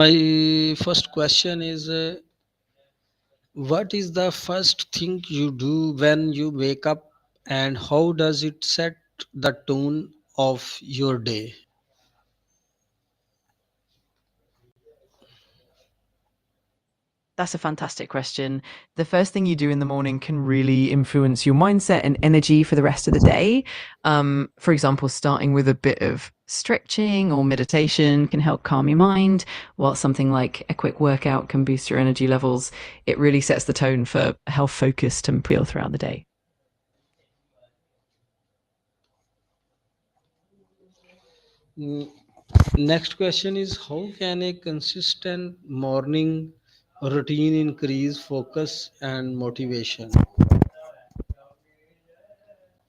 My first question is what is the first thing you do when you wake up and how does it set the tone of your day? That's a fantastic question. The first thing you do in the morning can really influence your mindset and energy for the rest of the day. For example, starting with a bit of stretching or meditation can help calm your mind, while something like a quick workout can boost your energy levels. It really sets the tone for how focused and feel throughout the day. Mm, Next question is how can a consistent morning routine increase focus and motivation?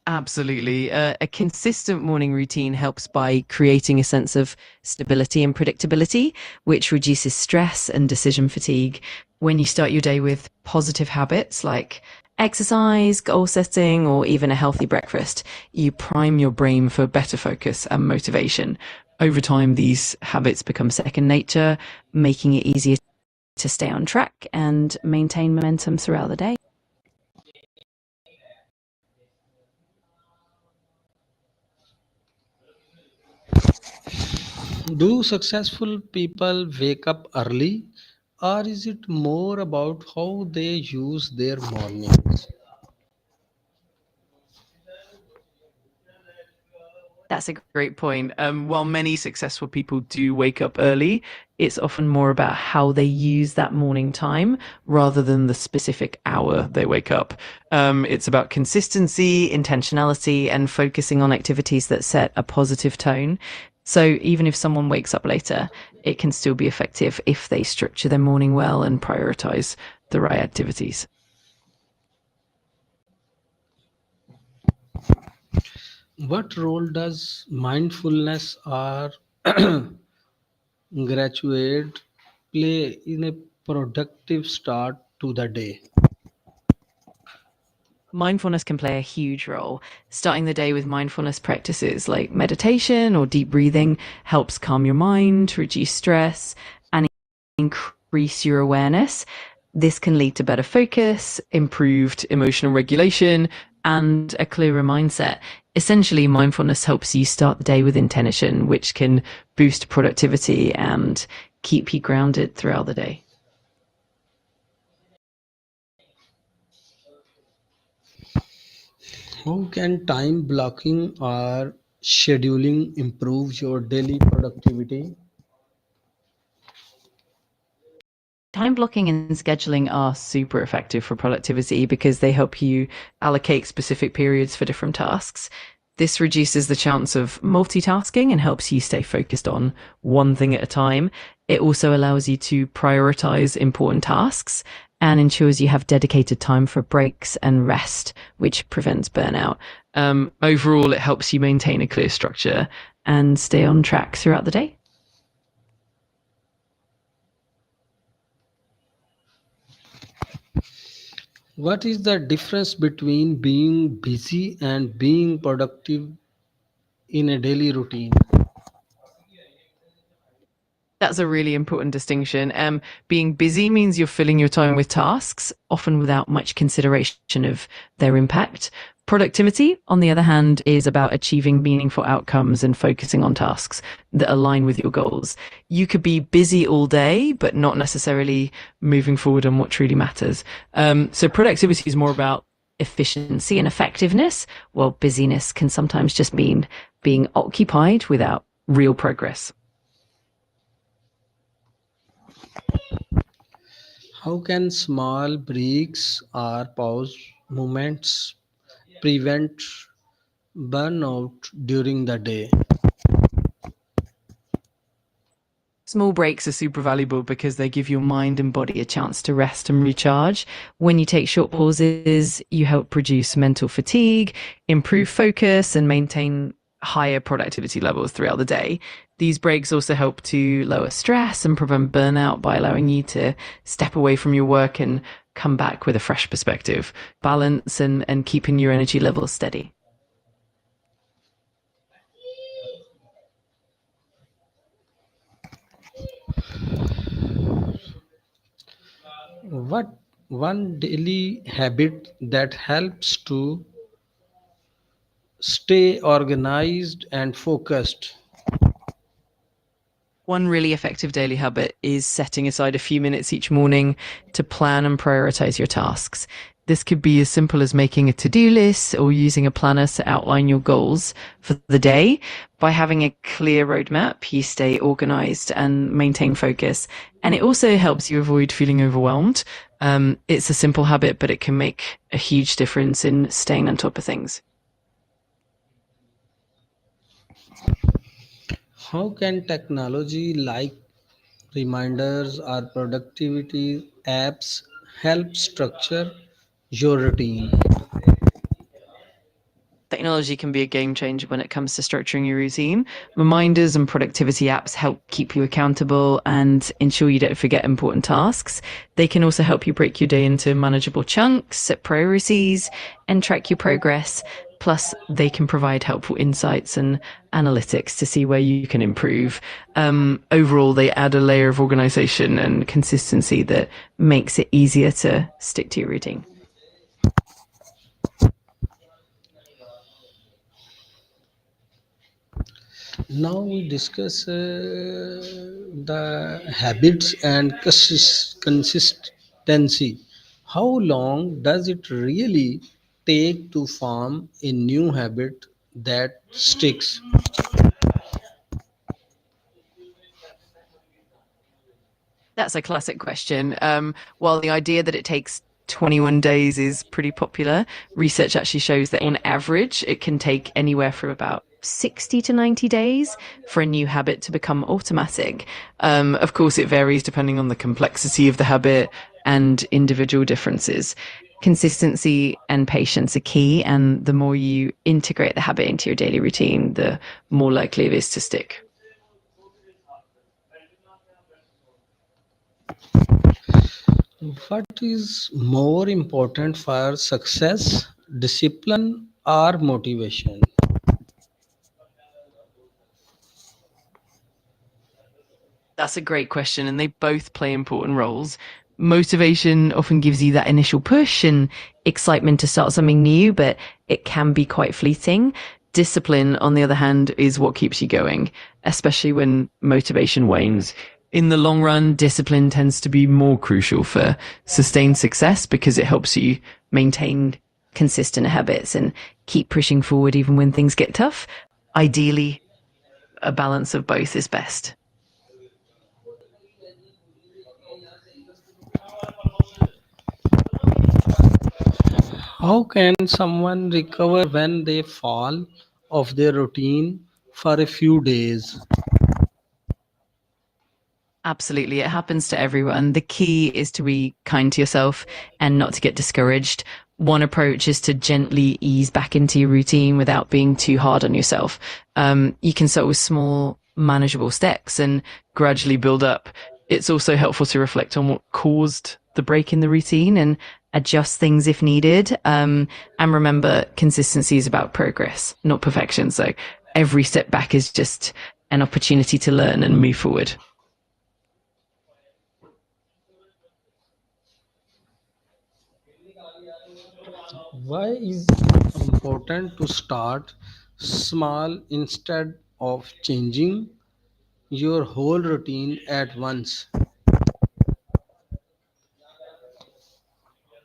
Absolutely. A consistent morning routine helps by creating a sense of stability and predictability, which reduces stress and decision fatigue. When you start your day with positive habits like exercise, goal setting, or even a healthy breakfast, you prime your brain for better focus and motivation. Over time, these habits become second nature, making it easier to stay on track and maintain momentum throughout the day. Do successful people wake up early or is it more about how they use their mornings? That's a great point. While many successful people do wake up early, it's often more about how they use that morning time rather than the specific hour they wake up. It's about consistency, intentionality, and focusing on activities that set a positive tone. So even if someone wakes up later, it can still be effective if they structure their morning well and prioritize the right activities. What role does mindfulness or gratitude play in a productive start to the day? Mindfulness can play a huge role. Starting the day with mindfulness practices like meditation or deep breathing helps calm your mind, reduce stress, and increase your awareness. This can lead to better focus, improved emotional regulation, and a clearer mindset. Essentially, mindfulness helps you start the day with intention, which can boost productivity and keep you grounded throughout the day. How can time blocking or scheduling improve your daily productivity? Time blocking and scheduling are super effective for productivity because they help you allocate specific periods for different tasks. This reduces the chance of multitasking and helps you stay focused on one thing at a time. It also allows you to prioritize important tasks and ensures you have dedicated time for breaks and rest, which prevents burnout. Overall, it helps you maintain a clear structure and stay on track throughout the day. What is the difference between being busy and being productive in a daily routine? That's a really important distinction. Being busy means you're filling your time with tasks, often without much consideration of their impact. Productivity, on the other hand, is about achieving meaningful outcomes and focusing on tasks that align with your goals. You could be busy all day, but not necessarily moving forward on what truly matters. So productivity is more about efficiency and effectiveness, while busyness can sometimes just mean being occupied without real progress. How can small breaks or pause moments prevent burnout during the day? Small breaks are super valuable because they give your mind and body a chance to rest and recharge. When you take short pauses, you help reduce mental fatigue, improve focus, and maintain higher productivity levels throughout the day. These breaks also help to lower stress and prevent burnout by allowing you to step away from your work and come back with a fresh perspective, balance, and keeping your energy levels steady. What one daily habit that helps to stay organized and focused? One really effective daily habit is setting aside a few minutes each morning to plan and prioritize your tasks. This could be as simple as making a to-do list or using a planner to outline your goals for the day. By having a clear roadmap, you stay organized and maintain focus. And it also helps you avoid feeling overwhelmed. It's a simple habit, but it can make a huge difference in staying on top of things. How can technology like reminders or productivity apps help structure your routine? Technology can be a game changer when it comes to structuring your routine. Reminders and productivity apps help keep you accountable and ensure you don't forget important tasks. They can also help you break your day into manageable chunks, set priorities, and track your progress. Plus, they can provide helpful insights and analytics to see where you can improve. Overall, they add a layer of organization and consistency that makes it easier to stick to your routine. Now we discuss the habits and consistency. How long does it really take to form a new habit that sticks? That's a classic question. While the idea that it takes 21 days is pretty popular, research actually shows that on average, it can take anywhere from about 60 to 90 days for a new habit to become automatic. Of course, it varies depending on the complexity of the habit and individual differences. Consistency and patience are key, and the more you integrate the habit into your daily routine, the more likely it is to stick. What is more important for success, discipline or motivation? That's a great question, and they both play important roles. Motivation often gives you that initial push and excitement to start something new, but it can be quite fleeting. Discipline, on the other hand, is what keeps you going, especially when motivation wanes. In the long run, discipline tends to be more crucial for sustained success because it helps you maintain consistent habits and keep pushing forward even when things get tough. Ideally, a balance of both is best. How can someone recover when they fall off their routine for a few days? Absolutely. It happens to everyone. The key is to be kind to yourself and not to get discouraged. One approach is to gently ease back into your routine without being too hard on yourself. You can start with small, manageable steps and gradually build up. It's also helpful to reflect on what caused the break in the routine and adjust things if needed. And remember, consistency is about progress, not perfection. So every step back is just an opportunity to learn and move forward. Why is important to start small instead of changing your whole routine at once?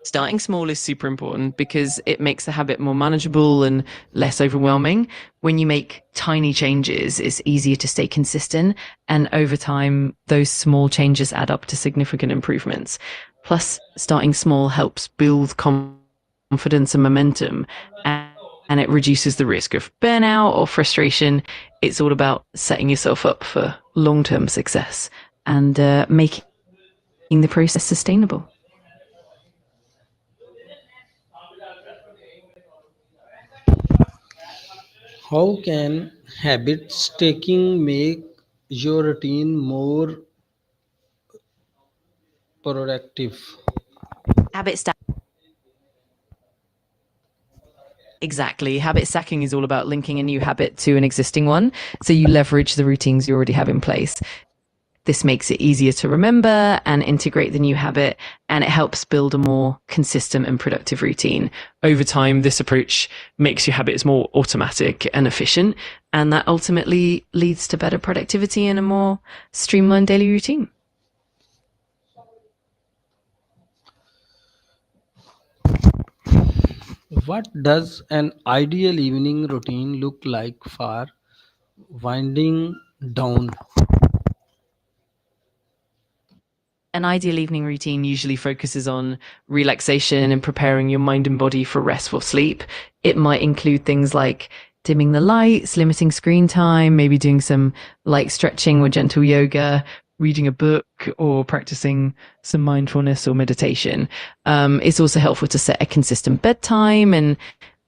Starting small is super important because it makes the habit more manageable and less overwhelming. When you make tiny changes, it's easier to stay consistent. And over time, those small changes add up to significant improvements. Plus, starting small helps build confidence and momentum, and it reduces the risk of burnout or frustration. It's all about setting yourself up for long term success and making the process sustainable. How can habit taking make your routine more productive? Habit Exactly. Habit stacking is all about linking a new habit to an existing one. So you leverage the routines you already have in place. This makes it easier to remember and integrate the new habit, and it helps build a more consistent and productive routine. Over time, this approach makes your habits more automatic and efficient, and that ultimately leads to better productivity and a more streamlined daily routine. What does an ideal evening routine look like for winding down? An ideal evening routine usually focuses on relaxation and preparing your mind and body for restful sleep. It might include things like dimming the lights, limiting screen time, maybe doing some light stretching or gentle yoga, reading a book, or practicing some mindfulness or meditation. It's also helpful to set a consistent bedtime and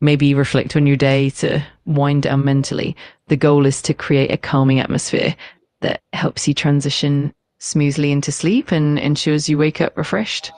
maybe reflect on your day to wind down mentally. The goal is to create a calming atmosphere that helps you transition smoothly into sleep and ensures you wake up refreshed.